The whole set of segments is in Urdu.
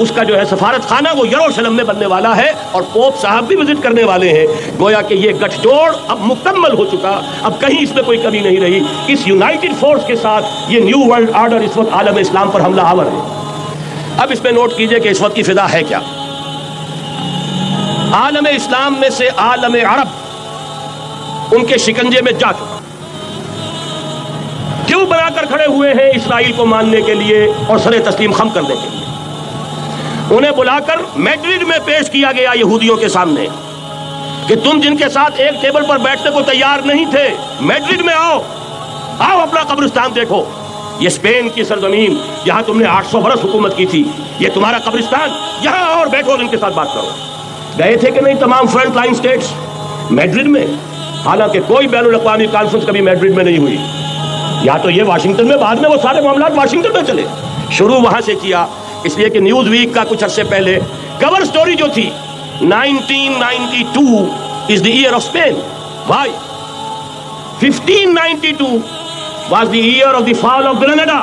اس کا جو ہے سفارت خانہ وہ یروشلم میں بننے والا ہے اور پوپ صاحب بھی وزٹ کرنے والے ہیں. گویا کہ یہ گٹھ جوڑ اب مکمل ہو چکا, اب کہیں اس میں کوئی کمی نہیں رہی. اس یونائٹڈ فورس کے ساتھ یہ نیو ورلڈ آرڈر اس وقت عالم اسلام پر حملہ آور ہے. اب اس پہ نوٹ کیجئے کہ اس وقت کی فضا ہے کیا. عالم اسلام میں سے عالم عرب ان کے شکنجے میں جا چکا. کیوں بنا کر کھڑے ہوئے ہیں اسرائیل کو ماننے کے لیے اور سر تسلیم خم کرنے کے لیے. انہیں بلا کر میڈرڈ میں پیش کیا گیا یہودیوں کے سامنے کہ تم جن کے ساتھ ایک ٹیبل پر بیٹھنے کو تیار نہیں تھے, میڈرڈ میں آؤ, آؤ اپنا قبرستان دیکھو. یہ اسپین کی سرزمین جہاں تم نے 800 برس حکومت کی تھی, یہ تمہارا قبرستان, یہاں اور بیٹھو اور ان کے ساتھ بات کرو. گئے تھے کہ نہیں تمام فرنٹ لائن سٹیٹس میڈرڈ میں, حالانکہ کوئی بین الاقوامی کانفرنس کبھی میڈرڈ میں نہیں ہوئی. یا تو یہ واشنگٹن میں, بعد میں وہ سارے معاملات واشنگٹن میں چلے. شروع وہاں سے کیا, اس لیے کہ نیوز ویک کا کچھ عرصے پہلے کور سٹوری جو تھی 1992 is the year of Spain. Why? 1592 was the year of the fall of Granada.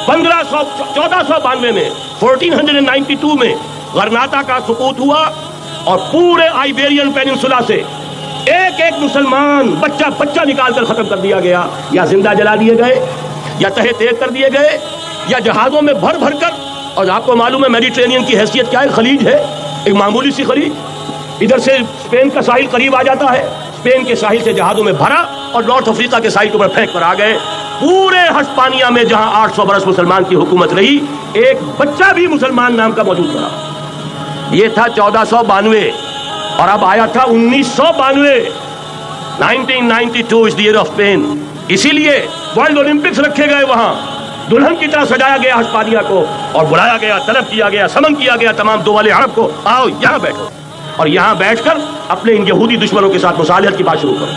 1492 میں 1492 میں غرناطہ کا سقوط ہوا اور پورے آئیبیرین پیننسولا سے ایک ایک مسلمان بچہ بچہ نکال کر ختم کر دیا گیا, یا زندہ جلا دیے گئے, یا تہہ تیز کر دیے گئے, یا جہازوں میں بھر بھر کر. اور آپ کو معلوم ہے میڈیٹرینین کی حیثیت کیا ہے, خلیج ہے, ایک معمولی سی خلیج. ادھر سے اسپین کا ساحل قریب آ جاتا ہے, اسپین کے ساحل سے جہازوں میں بھرا اور نارتھ افریقہ کے ساحل کے اوپر پھینک کر آ گئے. پورے ہسپانیہ میں جہاں 800 برس مسلمان کی حکومت رہی, ایک بچہ بھی مسلمان نام کا موجود رہا. یہ تھا 1492 اور اب آیا تھا 1992. 1992 is the year of Spain. اسی لیے ورلڈ اولمپکس رکھے گئے وہاں, دلہن کی طرح سجایا گیا ہسپانیہ کو اور بلایا گیا, طلب کیا گیا, سمن کیا گیا تمام دول عرب کو, آؤ یہاں بیٹھو اور یہاں بیٹھ کر اپنے ان یہودی دشمنوں کے ساتھ مصالحت کی بات شروع کرو.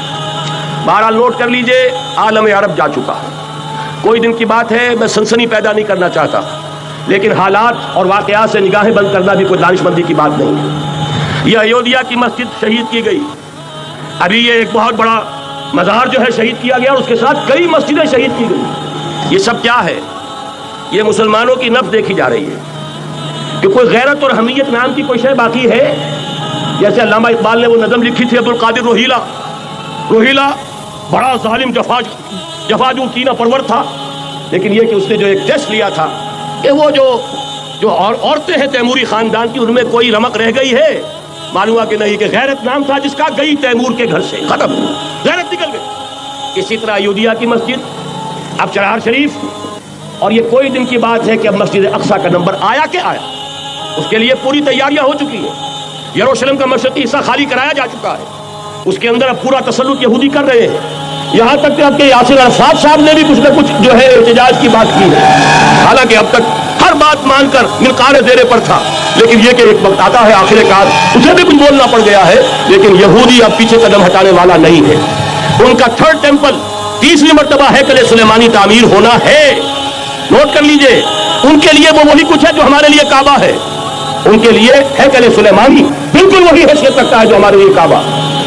بہرحال نوٹ کر لیجئے, عالم عرب جا چکا. کوئی دن کی بات ہے, میں سنسنی پیدا نہیں کرنا چاہتا, لیکن حالات اور واقعات سے نگاہیں بند کرنا بھی کوئی دانش مندی کی بات نہیں ہے. یہ ایودھیا کی مسجد شہید کی گئی, ابھی یہ ایک بہت بڑا مزار جو ہے شہید کیا گیا, اور اس کے ساتھ کئی مسجدیں شہید کی گئی. یہ سب کیا ہے؟ یہ مسلمانوں کی نفس دیکھی جا رہی ہے کہ کوئی غیرت اور حمیت نام کی کوئی شے باقی ہے. جیسے علامہ اقبال نے وہ نظم لکھی تھی عبدالقادر روہیلا بڑا ظالم جفاجو کینہ پرور تھا, لیکن یہ کہ اس نے جو ایک ٹیسٹ لیا تھا کہ وہ جو عورتیں ہیں تیموری خاندان کی, ان میں کوئی رمق رہ گئی ہے, معلوم ہوا کہ نہیں, کہ غیرت نام تھا جس کا گئی تیمور کے گھر سے, ختم, غیرت نکل گئی. اسی طرح ایودھیا کی مسجد, اب چرار شریف, اور یہ کوئی دن کی بات ہے کہ اب مسجد اقصیٰ کا نمبر آیا کہ آیا. اس کے لیے پوری تیاریاں ہو چکی ہیں. یروشلم کا مشرقی حصہ خالی کرایا جا چکا ہے, اس کے اندر اب پورا تسلط یہودی کر رہے ہیں. یہاں تک کہ اب کے یاسر عرفات صاحب نے بھی کچھ نہ کچھ جو ہے احتجاج کی بات کی ہے, حالانکہ اب تک ہر بات مان کر منقار زیر پر تھا. لیکن یہ کہ ایک وقت آتا ہے آخر کار اسے بھی کچھ بولنا پڑ گیا ہے. لیکن یہودی اب پیچھے قدم ہٹانے والا نہیں ہے. ان کا تھرڈ ٹیمپل 30ویں مرتبہ ہیکل سلیمانی تعمیر ہونا ہے. نوٹ کر لیجئے, ان کے لیے وہ وہی کچھ ہے جو ہمارے لیے کعبہ ہے. ان کے لیے ہیکل سلیمانی بالکل وہی حیثیت رکھتا ہے جو ہمارے لیے کعبہ.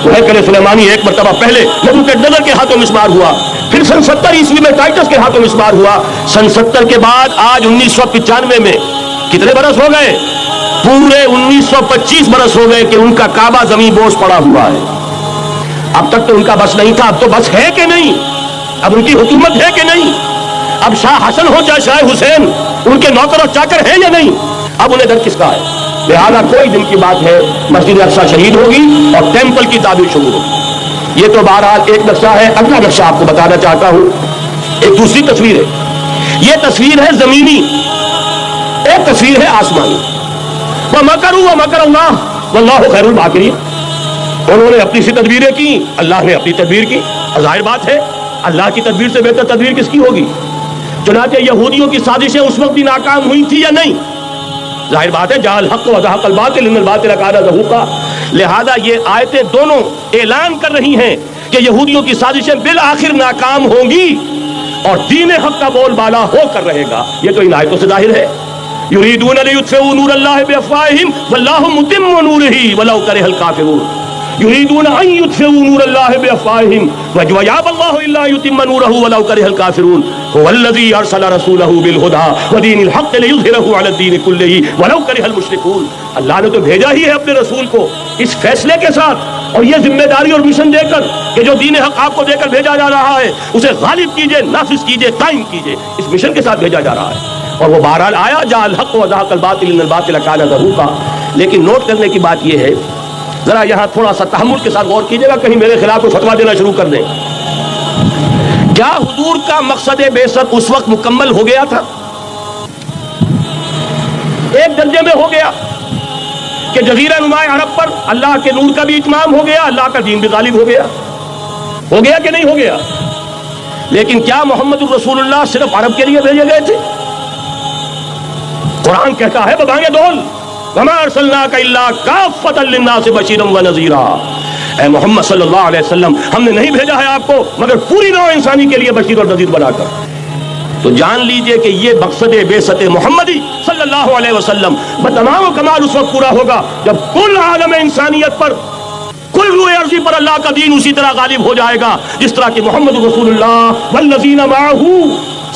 وہ ہیکل سلیمانی ایک مرتبہ پہلے نبوکدنصر کے ہاتھوں مسمار ہوا, پھر سن 70 عیسوی میں ٹائٹس کے ہاتھوں مسمار ہوا. سن 70 کے بعد آج 1995 میں کتنے برس ہو گئے؟ پورے 1925 برس ہو گئے کہ ان کا کعبہ زمین بوس پڑا ہوا ہے. اب تک تو ان کا بس نہیں تھا, اب تو بس ہے کہ نہیں؟ اب ان کی حکومت ہے کہ نہیں؟ اب شاہ حسن ہو چاہے شاہ حسین, ان کے نوکر اور چاکر ہیں یا نہیں؟ اب انہیں ڈر کس کا ہے؟ لہذا کوئی دن کی بات ہے مسجد اقصیٰ شہید ہوگی اور ٹیمپل کی تعمیر شروع ہوگی. یہ تو بہرحال ایک نقشہ ہے. اگلا نقشہ آپ کو بتانا چاہتا ہوں, ایک دوسری تصویر ہے. یہ تصویر ہے زمینی, ایک تصویر ہے آسمانی. وَمَكَرُوا وَمَكَرَ اللَّهُ وَاللَّهُ خَيْرُ الْمَاكِرِينَ. انہوں نے اپنی سی تدبیریں کی, اللہ نے اپنی تدبیر کی. ظاہر بات ہے اللہ کی تدبیر سے بہتر تدبیر کس کی ہوگی؟ چنانچہ یہودیوں کی سازشیں اس وقت بھی ناکام ہوئی تھی یا نہیں؟ ظاہر بات ہے جاء الحق وزهق الباطل ان الباطل كان زهوقا. لہذا یہ آیتیں دونوں اعلان کر رہی ہیں کہ یہودیوں کی سازشیں بالآخر ناکام ہوں گی اور دین حق کا بول بالا ہو کر رہے گا. یہ تو ان آیتوں سے ظاہر ہے. یریدون لیطفئوا نور اللہ بافواہہم واللہ متم نورہ ولو کرہ الکافرون. یریدون ان یطفئوا نور اللہ بافواہہم ویأبی اللہ الا ان یتم نورہ ولو کرہ الکافرون هو الذی ارسل رسولہ بالہدی ودین الحق لیظہرہ علی الدین کلہ ولو کرہ المشرکون. اللہ نے تو بھیجا ہی ہے اپنے رسول کو اس فیصلے کے ساتھ اور یہ ذمہ داری اور مشن دے کر کہ جو دین حق آپ کو دے کر بھیجا جا رہا ہے اسے غالب کیجئے، نافذ کیجئے، قائم کیجئے. اس مشن کے ساتھ بھیجا جا رہا ہے اور وہ بہرحال آیا. جاء الحق وزهق الباطل ان الباطل کان زہوقا. لیکن نوٹ کرنے کی بات یہ ہے، ذرا یہاں تھوڑا سا تحمل کے ساتھ غور کیجئے گا، کہیں میرے خلاف کوئی فتویٰ دینا شروع کر دیں. کیا حضور کا مقصد بعثت اس وقت مکمل ہو گیا تھا؟ ایک درجے میں ہو گیا کہ جزیرہ نماء عرب پر اللہ کے نور کا بھی اتمام ہو گیا، اللہ کا دین بھی غالب ہو گیا. ہو گیا کہ نہیں ہو گیا؟ لیکن کیا محمد الرسول اللہ صرف عرب کے لیے بھیجے گئے تھے؟ قرآن کہتا ہے ببانگ دول وما ارسلناک الا کافۃ للناس بشیرا ونذیرا. اے محمد صلی اللہ علیہ وسلم، ہم نے نہیں بھیجا ہے آپ کو مگر پوری نوع انسانی کے لیے بشیر اور نذیر بنا کر. تو جان لیجئے کہ یہ مقصد بعثت محمدی صلی اللہ علیہ وسلم بتمام و کمال اس وقت پورا ہوگا جب کل عالم انسانیت پر، کل روئے ارضی پر اللہ کا دین اسی طرح غالب ہو جائے گا جس طرح کہ محمد رسول اللہ والذین معہ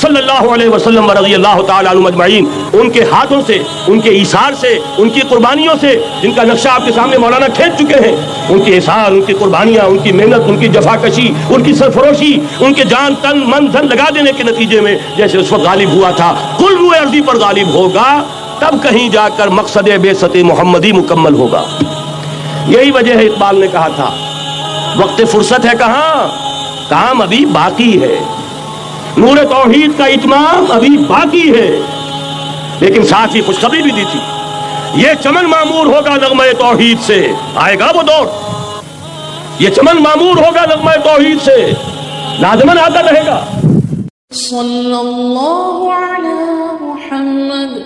صلی اللہ علیہ وسلم رضی اللہ تعالی عنہم اجمعین، ان کے ہاتھوں سے، ان کے ایثار سے، ان کی قربانیوں سے، جن کا نقشہ آپ کے سامنے مولانا کھینچ چکے ہیں، ان کے ایثار، ان کی قربانیاں، ان کی محنت، ان کی جفاکشی، ان کی سرفروشی، ان کے جان تن من دھن لگا دینے کے نتیجے میں جیسے اس وقت غالب ہوا تھا، کل روئے ارضی پر غالب ہوگا، تب کہیں جا کر مقصد بعثت محمدی مکمل ہوگا. یہی وجہ ہے اقبال نے کہا تھا وقت فرصت ہے کہاں، کام ابھی باقی ہے، نور توحید کا اتمام ابھی باقی ہے. لیکن ساتھ ہی خوشخبری بھی دی تھی، یہ چمن معمور ہوگا نغمہ توحید سے. آئے گا وہ دور، یہ چمن معمور ہوگا نغمہ توحید سے، لازماً آتا رہے گا. صلی اللہ علی محمد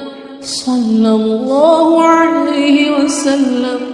صلی اللہ علیہ وسلم.